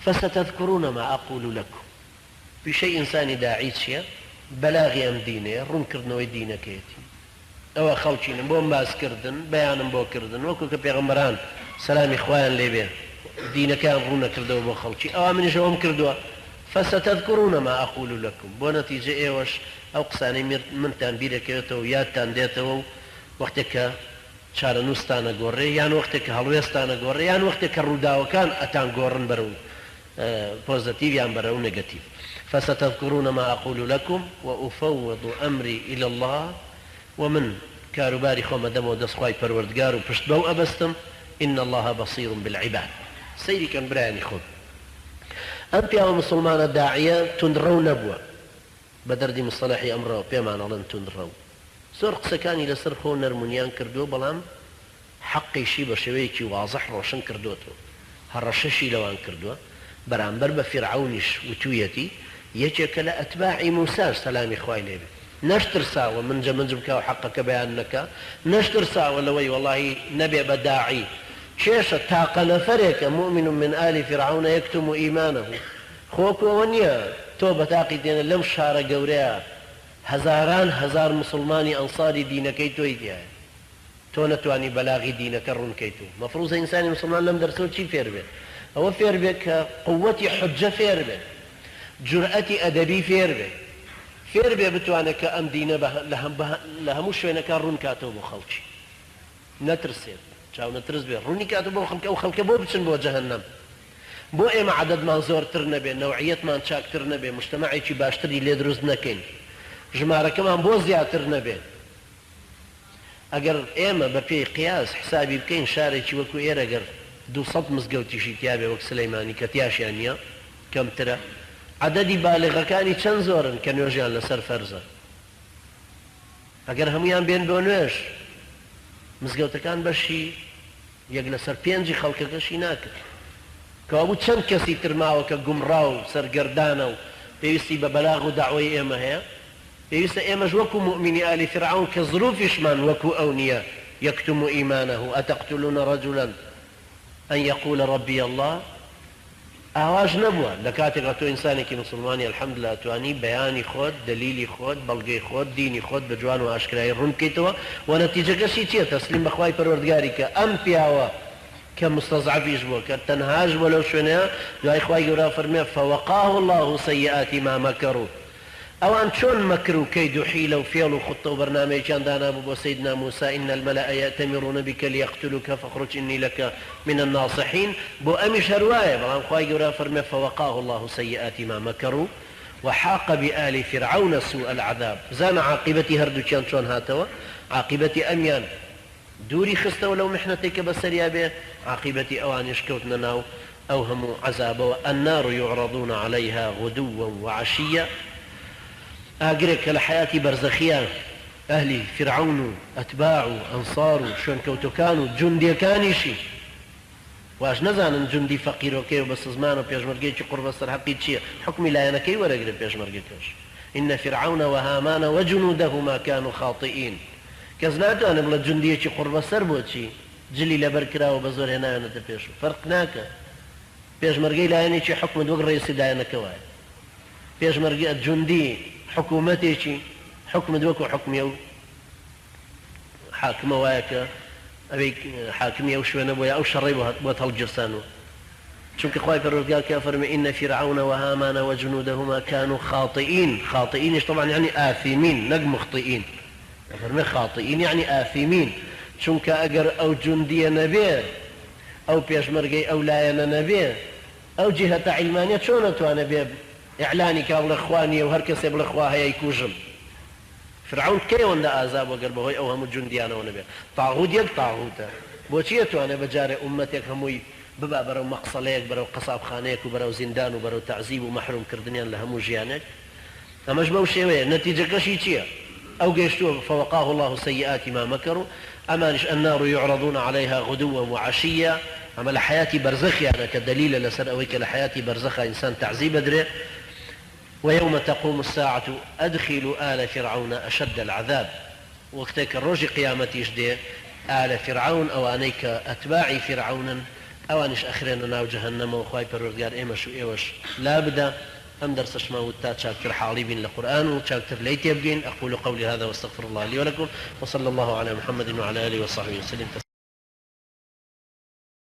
فستذكرون ما أقول لكم بشيء إنساني داعي شيء بلاغي أم دينه رون كردنوي دينه كيتي أو خلچين بۆ باس كردن بيانم بۆ كردن وەکو کە پێغەمبەران سەلامی خوایان لێبێ دینەکان ڕوونە کردەوە بۆ خەڵکی ئەوا منیش ئەوەم کردووە فستذكرون ما أقول لكم بۆ نەتیجە ئێوەش ئەو قسانەی منتان بیرەکەوێتەوە و یادتان دێتەوە و وەختێک کە چارەنووسستانە گۆڕێ یان وەختێک کە هەڵوێستانە گۆڕێ یان وەختێک کە ڕووداوەکان ئەتان گۆڕن بەرەو پۆزتیڤ یان بەرەو نێگەتیڤ فستذكرون ما أقول لكم وأفوض أمري إلى الله ومن كاروباري خۆمە دەمەوە دەستخوای پەروەردگار و پشت بەو ئەبەستم إن الله بصير بالعباد سەیری کەن برایانی خۆم ئەم پیاوە مسلمانە داعیە توندڕەو نەبووە بە دەردی مصطلحی ئەمڕۆ پێمان ئەڵێن توندڕەو زۆر قسەکانی لەسەر خۆ نەرمونیان کردووە بەڵام حەقیشی بە شێوەیەکی وازەح ڕۆشن کردووەتەوە هەڕەشەشی لەوان کردووە بەرامبەر بە فیرعەونیش وتوویەتی یەکێکە لە ئەتباعی موساش سەلامی خوای لێبێ نەشترساوە من جەمەنج بکە و حەقەکە بەیان نەکا نەشترساوە لەوەی وەڵاهی نەبێ بە داعی کێشە تاقە نەفەرێکە مؤمن من آل فرعون يكتم إيمانه خۆکەوە نییە تۆ بەتاقی دێنە لەم شارە گەورەیە هەزاران هەزار مسلمانی ئەنساری دینەکەی تۆی دیایە تۆ نەتوانی بەلاغی دینەکە ڕوونکەیت و مەفروضە ئینسانی مسلمان لەم دەرسەوە چی فێر بێت ئەوە فێر بێت کە قووەتی حجە فێر بێت جورئەتی ئەدەبی فێر بێت فێر بێ بتوانێت کە ئەم دینە لە هەموو شوێنەکان ڕوون کاتەوە بۆ خەڵکی نەترسێت چاو نەترس بێ ڕوونی کاتەوە بۆ خەڵکە و خەڵکە بۆ بچن بۆ جەهەنەم بۆ ئێمە عەدەدمان زۆرتر نەبێ نەوعیەتمان چاکتر نەبێ مجتەمەعێکی باشتری لێ دروست نەکەین ژمارەکەمان بۆ زیاتر نەبێ ئەگەر ئێمە بە پێی قیاس حسابی بکەین شارێکی وەکو ئێرە گەر 200 مزگەوتیشی تیابێ وەک سلەیمانی کە تیاشیان نییە کەمترە عددی بالغەکانی چەند زۆرن کە نوێژیان لەسەر فەرزە ئەگەر هەمویان بێن بۆ نوێژ مزگەوتەکان بەشی یەک لەسەر 5 خەڵکەکەشی ناکرد کەوابوو چەند کەسی ترماوە کە گومڕا و سەرگەردانە و پێویستی بە بەلاغ و داعوەی ئێمە هەیە پێویستە ئێمەش وەکو مؤمنی آل فرعون کە ظروفیشمان وەکو ئەو نییە يكتم إيمانه أتقتلون رجلا أن يقول ربي الله ئاواژ نەبووە لە کاتێکا تۆ ئینسانێکی مسلمانی الحەمدلله توانی بەیانی خۆت دلیلی خۆت بەڵگەی خۆت دینی خۆت بە جوان و ئاشکرایی ڕوون بکەیتەوە و نەتیجەکەشی چییە تەسلیم بەخوای پەروەردگاری کە ئەم پیاوە کە مستەضعفیش بووە کە تەنهاش بووە لەو شوێنەیە دوای خوای گەورە فەرمێ فوقاه الله سيئات ما مكروا ئەوان چۆن مەکر و کەید و حیلە و فێڵ و خوتە و بەرنامەیەکیان دانابوو بۆ سەیدنا موسى إن الملأ يأتمرون بك ليقتلوك فاخرج إني لك من الناصحين بۆ ئەمیش هەروایە بەڵام خوای گەورە فەرمێ فوقاه الله سيئات ما مكروا وحاق بآل فرعون سوء العذاب زانە عاقبەتی هەردووکیان چۆن هاتەوە عاقبەتی ئەمیان دووری خستەوە لەو محنەتێک کە بەسەریا بێ عاقبەتی ئەوانیش کەوتنە ناو ئەو هەموو عەذابەوە النار يعرضون عليها غدوا وعشيا ئاگرێک کە لە حیاتی بەرزەخیە ئەهلی فرعون و ئەتباع و ئەنسار و شوێنکەوتەکان و جوندیەکانیشی واش نەزانن جوندی فەقیرۆکەی و بە سزمان و پێشمەرگەیەکی قوربە سەرحەقی چییە حکمی لایەنەکەی وەرەگرە پێشمەرگەکەش إن فرعون وهامان وجنودهما كانوا خاطئين کەس ناتوانێت بڵێ جوندیەکی قوربە سەر بۆچی جلی لەبەر کراوە بە زۆر هێناوێنێتە پێش فەرق ناکە پێشمەرگەی لایەنێکی حکمت وەک ڕئیسی لایەنەکە وایە پێشمەرگە جوندی حکوومەتێکی حکمت وەکو حکمیە و حاکمە وایە کە ئەوەی حاکمی ئەو شوێنە بۆیە ئەو شەڕی بۆ هەڵگیرسانەوە چونکە خوای پەروەردگار کە فەرمێ إن فرعون وهامان وجنودهما كانوا خاطئين خاطئين طبعا يعني آثمين نەک مخطئين فەرمێ خاطئين يعني آثمين چونکە ئەگەر ئەو جوندیە نەبێ ئەو پێشمەرگەی ئەو لایەنە نەبێ ئەو جیهەتە عیلمانیە چۆن نەتوانە بێ إعلاني كابل إخواني وهركسي بالإخوة هي يكوجم فرعون كيون لا عذاب وقال بهوي أو هم الجنديان ونبي طاغوت يك طاغوته بوشيتو أنا بجاري أمتك هموي ببا برو مقصليك برو قصاب خانيك وبرو زندان وبرو تعذيب ومحروم كردنيان لهمو جيانك أما جبو شيء نتيجة كشيء أو جيشتوه فوقاه الله سيئات ما مكروا أمانش النار يعرضون عليها غدوا وعشيا أما لحياتي برزخ يعني كدليل لسر أويك لحياتي برزخ إنسان تعذيب أدري ويوم تقوم الساعة أدخلوا آل فرعون أشد العذاب وقتك الرجي قيامتي جدي آل فرعون أو أنيك أتباعي فرعون ئەوانش ئەخرێنە ناو جەهەنەمەوە خوای پەروەردگار ئێمەش و ئێوەش لا بدە ئەم دەرسەشمان وتا چاکتر حاڵی بین لە قورئان و چاکتر لێی تێبگەین. أقول قولي هذا واستغفر الله لي ولكم وصلى الله على محمد وعلى آله وصحبه وسلم.